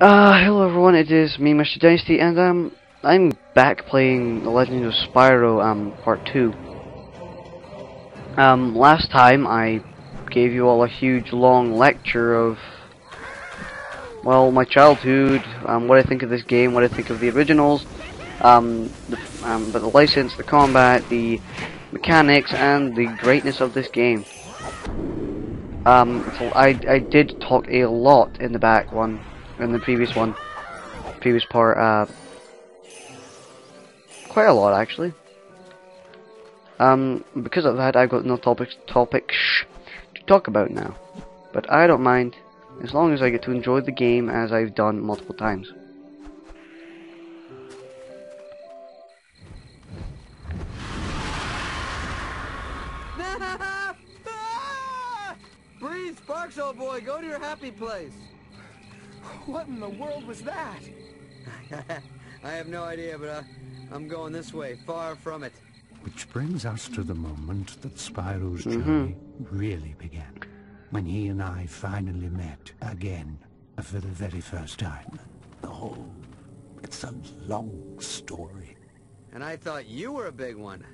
Hello everyone, it is me, MrDynasty, and I'm back playing The Legend of Spyro, Part 2. Last time I gave you all a huge long lecture of, well, my childhood, what I think of this game, what I think of the originals, but the license, the combat, the mechanics, and the greatness of this game. So I did talk a lot in the back one. In the previous part, quite a lot actually. Because of that, I've got no topics to talk about now. But I don't mind, as long as I get to enjoy the game as I've done multiple times. Breathe, Sparks, old boy, go to your happy place. What in the world was that? I have no idea, but I'm going this way, far from it. Which brings us to the moment that Spyro's journey really began. When he and I finally met again for the very first time. Oh, it's a long story. And I thought you were a big one.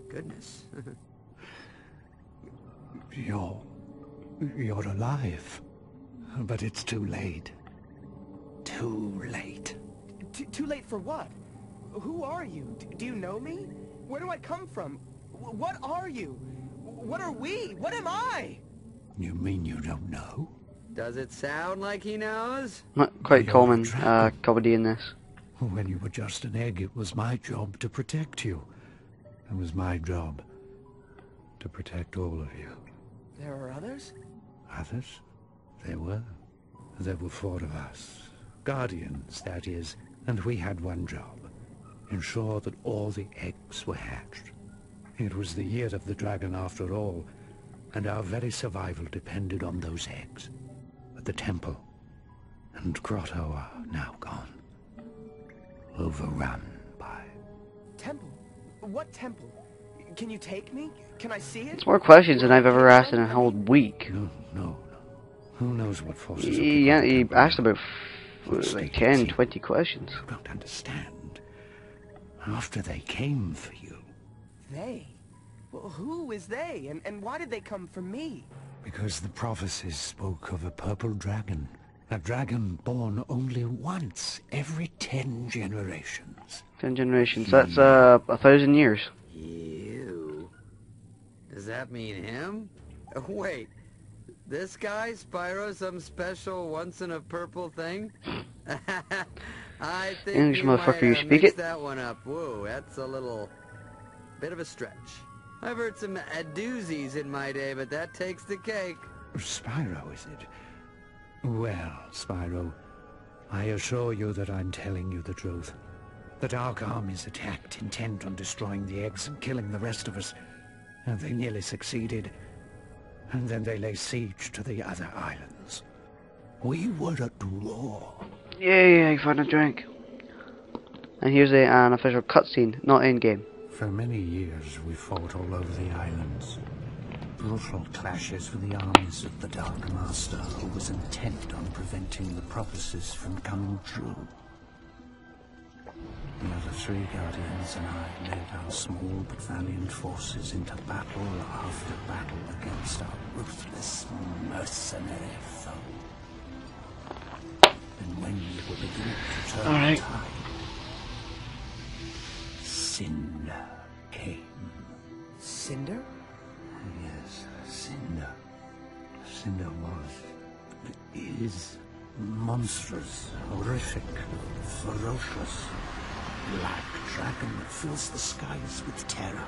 Goodness. You're alive. But it's too late. Too late. Too late for what? Who are you? Do you know me? Where do I come from? What are you? What are we? What am I? You mean you don't know? Does it sound like he knows? Not quite common comedy in this. When you were just an egg, it was my job to protect you. It was my job to protect all of you. There are others? Others? There were. There were 4 of us. Guardians, that is. And we had one job. Ensure that all the eggs were hatched. It was the year of the dragon after all, and our very survival depended on those eggs. But the temple and grotto are now gone. Overrun by... Temple? What temple? Can you take me? Can I see it? It's more questions than I've ever asked in a whole week. No. Who knows what forces... Yeah, he asked about like 10, 20 questions. You don't understand. After they came for you... They? Well, who is they? And why did they come for me? Because the prophecies spoke of a purple dragon. A dragon born only once every 10 generations. 10 generations, that's 1,000 years. You. Does that mean him? Wait. This guy, Spyro, some special once-in-a-purple thing? I think English you motherfucker, you might speak mix it? that one up. Whoa, that's a little bit of a stretch. I've heard some doozies in my day, but that takes the cake. Spyro, is it? Well, Spyro, I assure you that I'm telling you the truth. The Dark Armies attacked, intent on destroying the eggs and killing the rest of us. And they nearly succeeded. And then they lay siege to the other islands. We were at war. Yay, I found a drink. And here's an official cutscene, not in-game. For many years we fought all over the islands. Brutal clashes with the armies of the Dark Master, who was intent on preventing the prophecies from coming true. The other 3 Guardians and I led our small but valiant forces into battle after battle against our ruthless, mercenary foe. And when we were beginning to turn the tide, Cinder came. Cinder? Yes, Cinder. Cinder was, is, monstrous, horrific, ferocious. Black dragon that fills the skies with terror.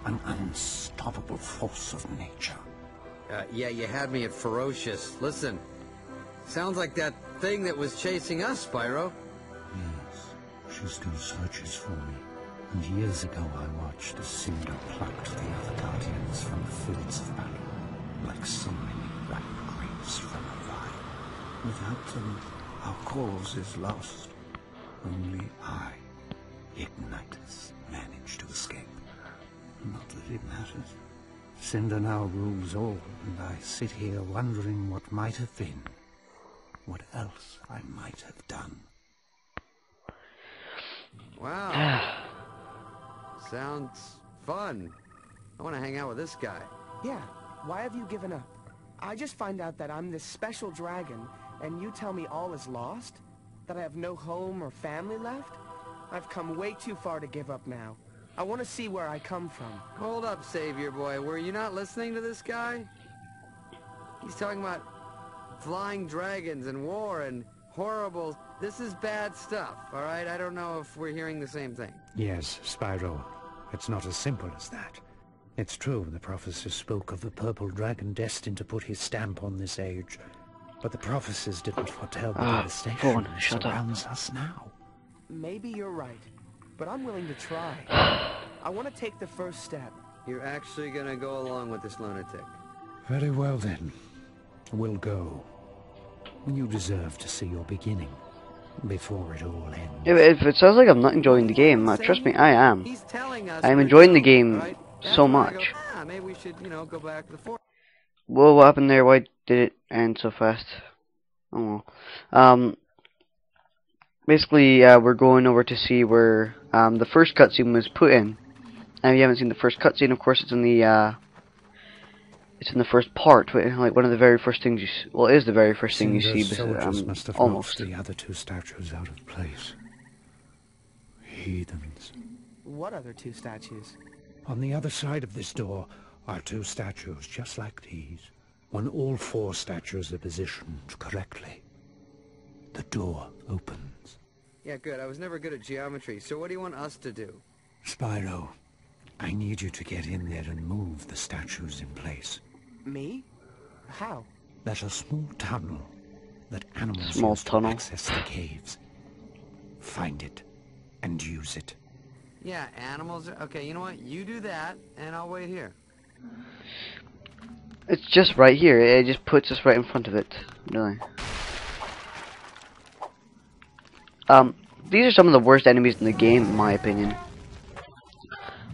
An unstoppable force of nature. Yeah, you had me at ferocious. Listen, sounds like that thing that was chasing us, Spyro. Yes, she still searches for me. And years ago I watched as Cinder plucked the other Guardians from the fields of battle, like so many ripe grapes from a vine. Without them, our cause is lost. Only I, Ignitus, managed to escape. Not that it matters. Cinder now rules all, and I sit here wondering what might have been. what else I might have done. Wow. Sounds fun. I want to hang out with this guy. Yeah, why have you given up? I just find out that I'm this special dragon, and you tell me all is lost? That I have no home or family left? I've come way too far to give up now. I want to see where I come from. Hold up, Savior Boy. Were you not listening to this guy? He's talking about flying dragons and war and horrible... This is bad stuff, alright? I don't know if we're hearing the same thing. Yes, Spyro. It's not as simple as that. It's true, the prophecies spoke of the purple dragon destined to put his stamp on this age. But the prophecies didn't foretell the devastation that surrounds us now. Maybe you're right, but I'm willing to try. I want to take the first step. You're actually gonna go along with this lunatic. Very well then. We'll go. You deserve to see your beginning before it all ends. If it sounds like I'm not enjoying the game, trust me, I am. He's telling us I'm enjoying the game so much. Maybe we should, go back to the fort. Whoa, what happened there? Why did it end so fast? Oh well. Basically, we're going over to see where the first cutscene was put in. And if you haven't seen the first cutscene, of course, it's in the first part, like one of the very first things you see. Well, it is the very first thing you see, soldiers must have almost. knocked the other two statues out of place. Heathens. What other two statues? On the other side of this door are two statues just like these. When all four statues are positioned correctly, the door opens. Yeah, good. I was never good at geometry, so what do you want us to do? Spyro, I need you to get in there and move the statues in place. Me? How? There's a small tunnel that animals Small use tunnel. to access the caves. Find it and use it. Yeah, animals... Okay, you know what? You do that, and I'll wait here. It's just right here. It just puts us right in front of it. Really. These are some of the worst enemies in the game, in my opinion.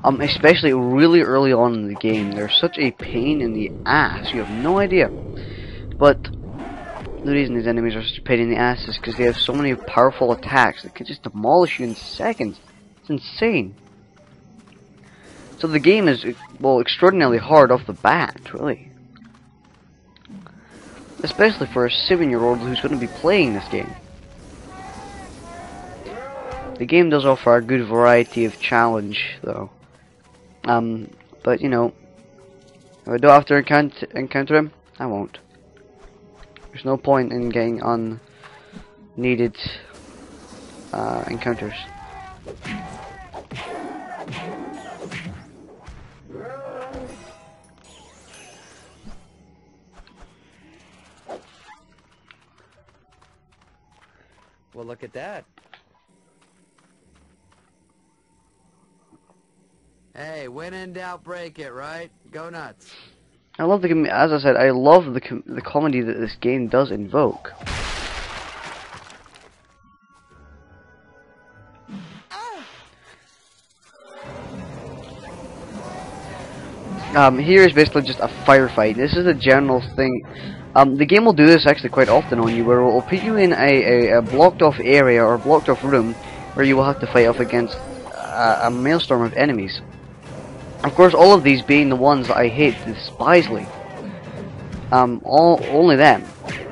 Especially really early on in the game. They're such a pain in the ass. You have no idea. But the reason these enemies are such a pain in the ass is because they have so many powerful attacks that can just demolish you in seconds. It's insane. So the game is, well, extraordinarily hard off the bat, really. Especially for a 7-year-old who's going to be playing this game. The game does offer a good variety of challenge, though. But, if I don't have to encounter him, I won't. There's no point in getting unneeded encounters. Well, look at that. Hey, when in doubt, break it, right? Go nuts. I love as I said, I love the comedy that this game does invoke. Here is basically just a firefight. This is a general thing. The game will do this actually quite often on you, where it will put you in a blocked off area or blocked off room where you will have to fight off against a maelstrom of enemies. Of course, all of these being the ones that I hate despisely. Only them.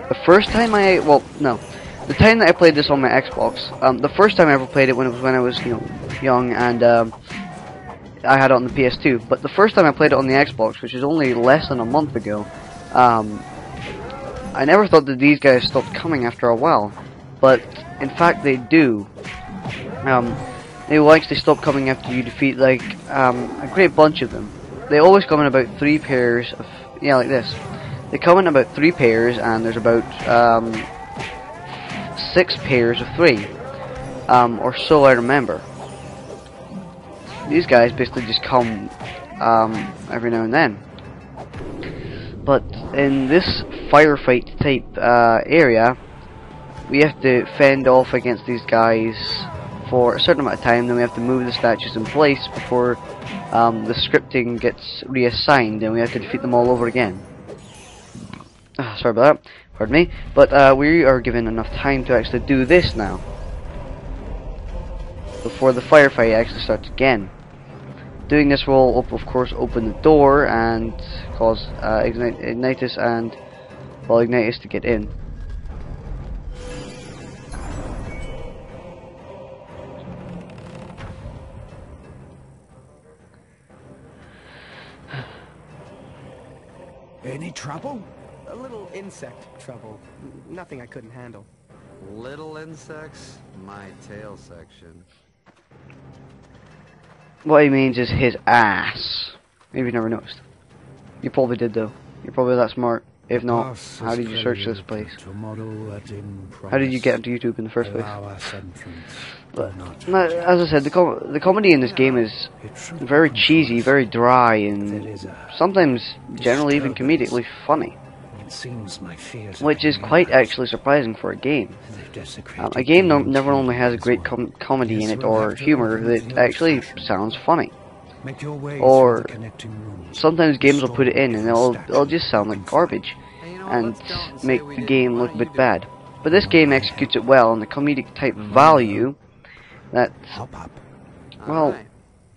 The first time the time that I played this on my Xbox, the first time I ever played it when I was young, and I had it on the PS2. But the first time I played it on the Xbox, which is only less than a month ago, I never thought that these guys stopped coming after a while, but in fact they do. They will actually stop coming after you defeat like a great bunch of them. They always come in about 3 pairs of like this. They come in about 3 pairs, and there's about 6 pairs of 3, or so I remember. These guys basically just come every now and then. But in this firefight type area, we have to fend off against these guys for a certain amount of time. Then we have to move the statues in place before the scripting gets reassigned, and we have to defeat them all over again. Sorry about that. Pardon me. But we are given enough time to actually do this now, before the firefight actually starts again. Doing this will, of course, open the door and cause Ignitus and, well, Ignitus to get in. Any trouble? A little insect trouble. Nothing I couldn't handle. Little insects? My tail section. What he means is his ass. Maybe you never noticed. You probably did though. You're probably that smart. If not, how did you search this place? How did you get into YouTube in the first place? But, as I said, the comedy in this game is very cheesy, very dry, and sometimes generally even comedically funny. Which is quite actually surprising for a game. A game never only has a great comedy in it or humor that actually sounds funny. Or sometimes games will put it in and it'll just sound like garbage and make the game look a bit bad. But this game executes it well, and the comedic type value that, well,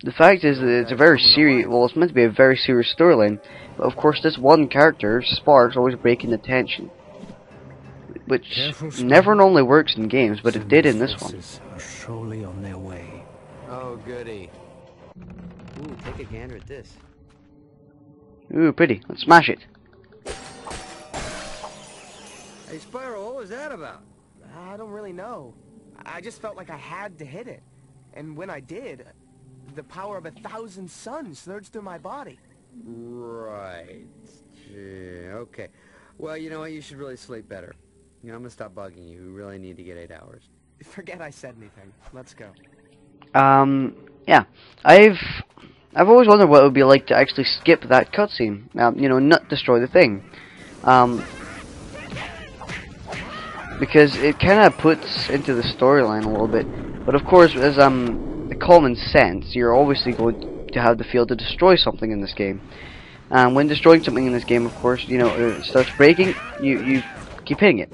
the fact is that it's a very serious, well, it's meant to be a very serious storyline, but of course this one character, Spark's always breaking the tension, which never normally works in games, but it did in this one. Oh, goody. Ooh, take a gander at this. Ooh, pretty. Let's smash it. Hey, Spyro, what was that about? I don't really know. I just felt like I had to hit it. And when I did, the power of 1,000 suns surged through my body. Right. Yeah, okay. Well, you know what? You should really sleep better. You know, I'm gonna stop bugging you. You really need to get 8 hours. Forget I said anything. Let's go. Yeah. I've always wondered what it would be like to actually skip that cutscene. You know, not destroy the thing. Because it kind of puts into the storyline a little bit. But of course, as a common sense, you're obviously going to have the feel to destroy something in this game. When destroying something in this game, of course, you know, it starts breaking, you keep hitting it.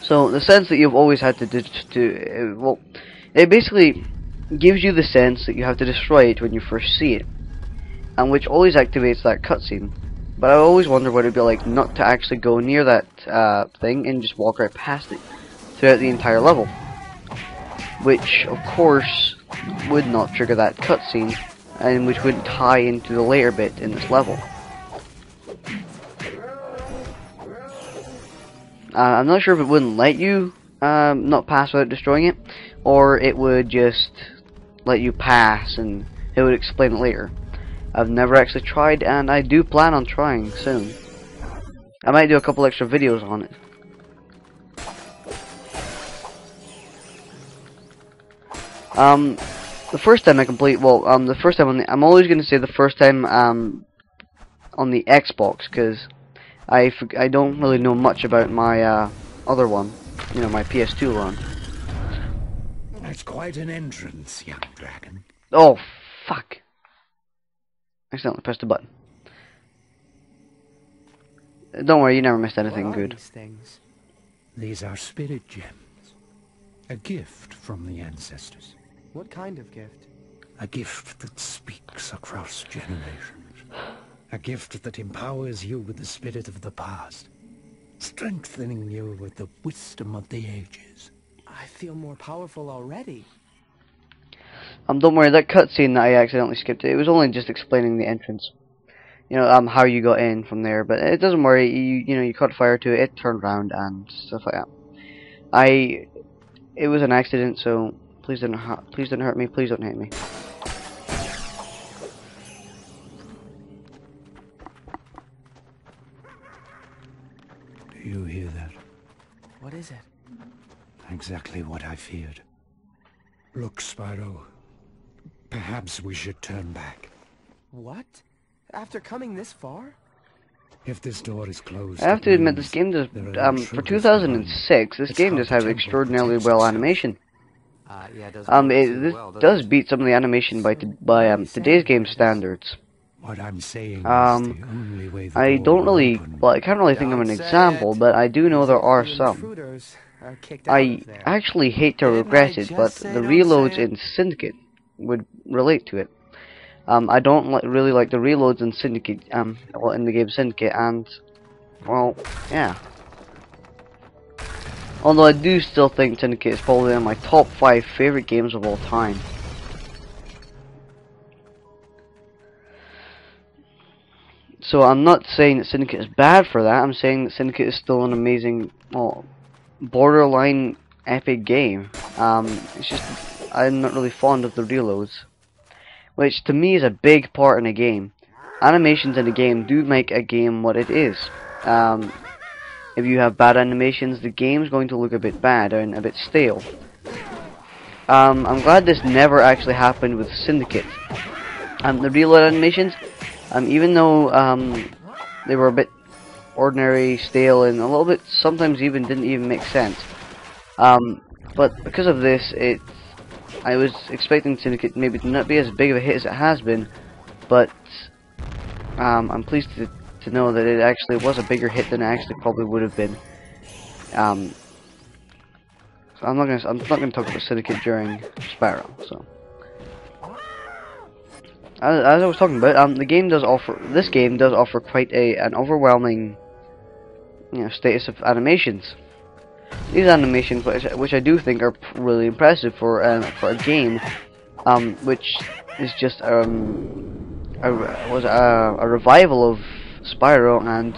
So the sense that you've always had to well, it basically gives you the sense that you have to destroy it when you first see it, and which always activates that cutscene. But I always wonder what it'd be like not to actually go near that thing and just walk right past it throughout the entire level, which of course would not trigger that cutscene, and which wouldn't tie into the later bit in this level. I'm not sure if it wouldn't let you not pass without destroying it, or it would just let you pass and it would explain it later. I've never actually tried, and I do plan on trying soon. I might do a couple extra videos on it. The first time I complete, well, the first time I'm always going to say the first time on the Xbox, because I don't really know much about my other one, you know, my PS2 one. That's quite an entrance, young dragon. Oh, fuck. Accidentally pressed the button. Don't worry, you never missed anything What are good. these things? These are spirit gems. A gift from the ancestors. What kind of gift? A gift that speaks across generations. A gift that empowers you with the spirit of the past, strengthening you with the wisdom of the ages. I feel more powerful already. Don't worry, that cutscene that I accidentally skipped, it was only just explaining the entrance. You know, how you got in from there, but it doesn't worry, you know, you caught fire to it, it turned around and stuff like that. It was an accident, so please don't hurt me, please don't hit me. Do you hear that? What is it? Exactly what I feared. Look, Spyro. Perhaps we should turn back. What? After coming this far? If this door is closed, I have to admit, this game does, for 2006, this game does have extraordinarily well animation. Yeah, it does. It does beat some of the animation by today's game standards. What I'm saying is Um, the only way the I door don't will really, open. well, I can't really think of an Don't say example, it. but I do know there are The some. intruders are kicked out I of there. actually hate to Didn't regret I it, just but say the don't say reloads it? in Syndicate would relate to it. I don't really like the reloads in Syndicate, well, in the game Syndicate, and, well, yeah. Although I do still think Syndicate is probably one of my top 5 favorite games of all time. So I'm not saying that Syndicate is bad for that, I'm saying that Syndicate is still an amazing, well, borderline epic game. It's just, I'm not really fond of the reloads, which to me is a big part in a game. Animations in a game do make a game what it is. If you have bad animations, the game's going to look a bit bad and a bit stale. I'm glad this never actually happened with Syndicate. The reload animations, even though they were a bit ordinary, stale, and a little bit sometimes even didn't even make sense. But because of this, I was expecting Syndicate maybe to not be as big of a hit as it has been, but I'm pleased to know that it actually was a bigger hit than it actually probably would have been. So I'm not gonna talk about Syndicate during Spyro. So as I was talking about, this game does offer quite an overwhelming, status of animations. These animations, which I do think are really impressive for a game, which is just a revival of Spyro and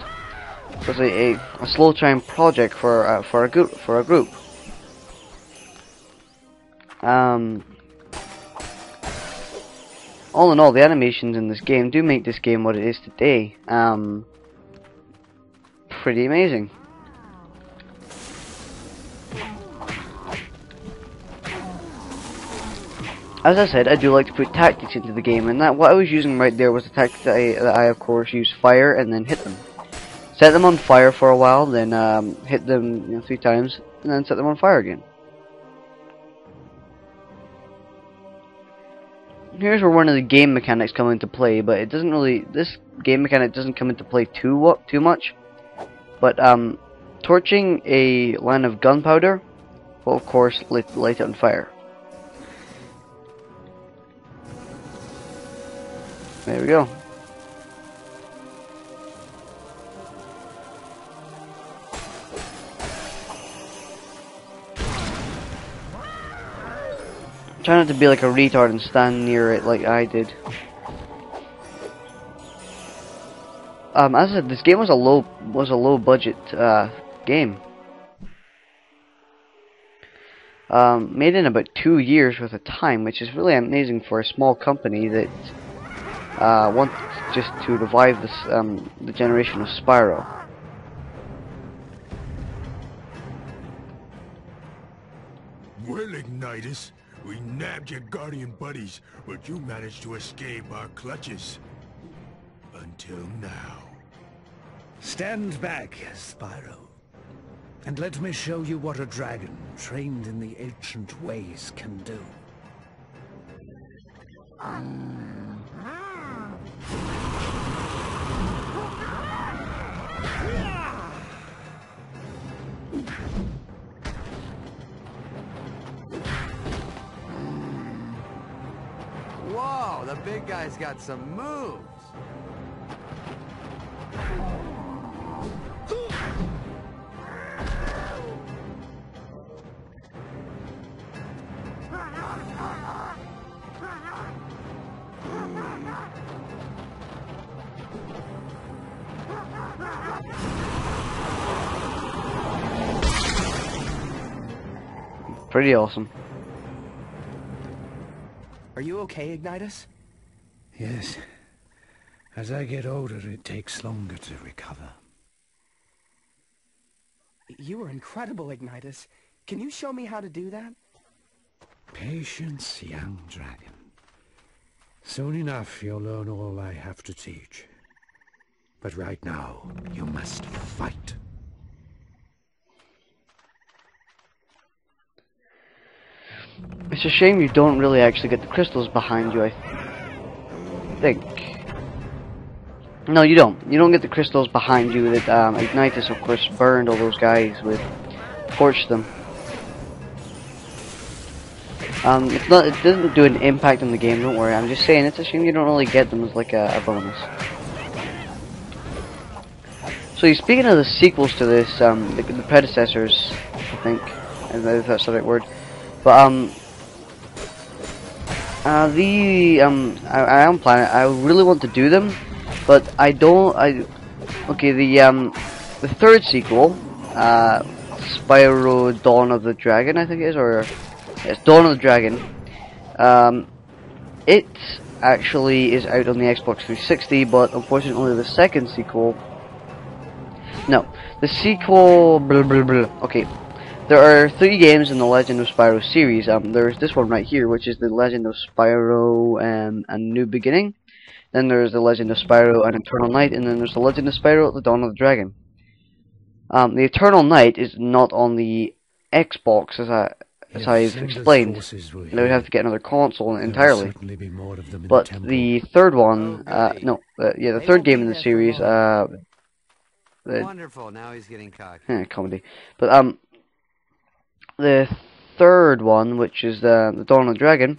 was a slow time project for a group. All in all, the animations in this game do make this game what it is today. Pretty amazing. As I said, I do like to put tactics into the game, and what I was using right there was the tactic that I of course use fire and then hit them. Set them on fire for a while, then hit them 3 times, and then set them on fire again. Here's where one of the game mechanics come into play, but it doesn't really. This game mechanic doesn't come into play too much. But torching a line of gunpowder will of course light it on fire. There we go. Try not to be like a retard and stand near it like I did. As I said, this game was a low budget game. Made in about 2 years worth of time, which is really amazing for a small company that wants just to revive this the generation of Spyro. Well, Ignitus, we nabbed your guardian buddies, but you managed to escape our clutches. Until now. Stand back, Spyro, and let me show you what a dragon trained in the ancient ways can do. Whoa, the big guy's got some moves. Pretty awesome. Are you okay, Ignitus? Yes. As I get older, it takes longer to recover. You were incredible, Ignitus. Can you show me how to do that? Patience, young dragon. Soon enough, you'll learn all I have to teach. But right now, you must fight. It's a shame you don't really actually get the crystals behind you, I think. No, you don't. You don't get the crystals behind you that Ignitus, of course, burned all those guys with, torched them. It's not. It doesn't do an impact on the game. Don't worry. I'm just saying it's a shame you don't really get them as like a bonus. So speaking of the sequels to this, the predecessors, I think, if that's the right word, but I am planning. I really want to do them, but I don't. Okay, the third sequel, Spyro Dawn of the Dragon, I think it is, or it's Dawn of the Dragon. It actually is out on the Xbox 360, but unfortunately the second sequel. No, the sequel. Blah, blah, blah. Okay, there are 3 games in the Legend of Spyro series. There's this one right here, which is the Legend of Spyro A New Beginning. Then there's the Legend of Spyro An Eternal Night, and then there's the Legend of Spyro The Dawn of the Dragon. The Eternal Night is not on the Xbox, as I've explained. They would have to get another console entirely. But the third one, the third game in the series, Wonderful. Now he's getting cocky. Comedy. But the third one, which is the Dawn of the Dragon,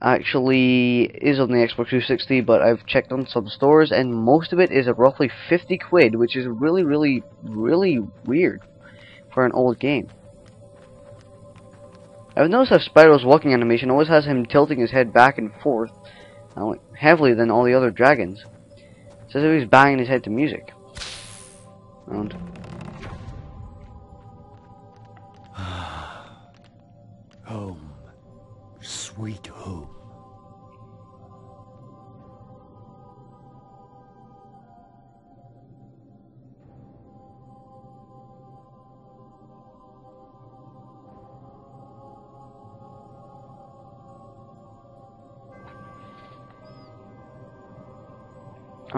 actually is on the Xbox 360. But I've checked on some stores, and most of it is at roughly 50 quid, which is really, really, really weird for an old game. I've noticed that Spyro's walking animation always has him tilting his head back and forth heavily than all the other dragons. It's as if he's banging his head to music. And home, sweet home.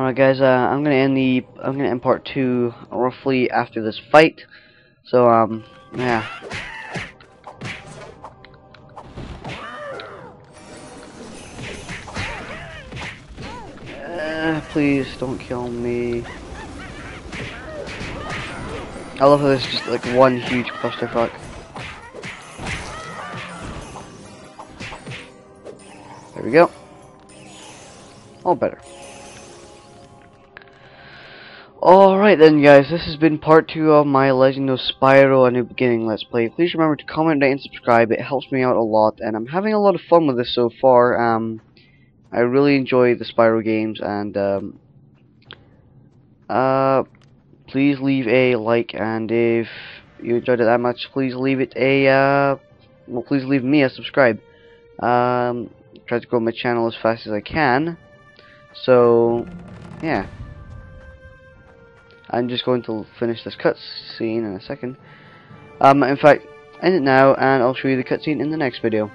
alright guys, I'm gonna end part 2 roughly after this fight. So yeah. Please don't kill me. I love how this is just like one huge clusterfuck. There we go. All better. Alright then guys, this has been part 2 of my Legend of Spyro A New Beginning Let's Play. Please remember to comment, rate, and subscribe. It helps me out a lot, and I'm having a lot of fun with this so far. I really enjoy the Spyro games, and please leave a like, and if you enjoyed it that much, please leave it a please leave me a subscribe. Try to grow my channel as fast as I can. So yeah. I'm just going to finish this cutscene in a second. In fact, end it now, and I'll show you the cutscene in the next video.